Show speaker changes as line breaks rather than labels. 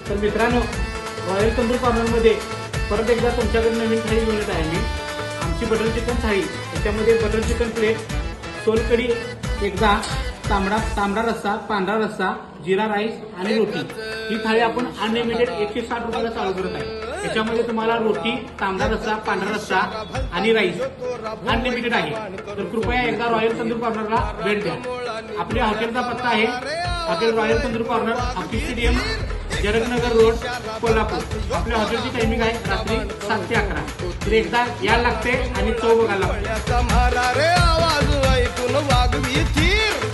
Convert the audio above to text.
तर मित्रांनो, रॉयल तंदूर कॉर्नरमध्ये परत एकदा तुमच्याकडे नवीन थाळी मिळत आहे मी. आमची बटर चिकन थाळी, त्याच्यामध्ये बटर चिकन प्लेट, सोलकढी एकदा, तांबडा रस्सा, पांढरा रस्सा, जिरा राईस आणि रोटी. ही थाळी आपण अनलिमिटेड 160 रुपयाला चालू करत आहे. त्याच्यामध्ये तुम्हाला रोटी, तांबडा रस्सा, पांढरा रस्सा आणि राईस अनलिमिटेड आहे. तर कृपया एकदा रॉयल तंदूर कॉर्नरला भेट द्या. आपल्या हॉटेलचा पत्ता आहे hotel royal tandoor corner, hockey stadium, Jaragnagar road, Kolhapur. आपल्या हॉटेलची टायमिंग आहे रात्री 7 ते 11. तर एकदा यायला लागते आणि चव बघायला लागते.
आवाज ऐकून वागवी थीर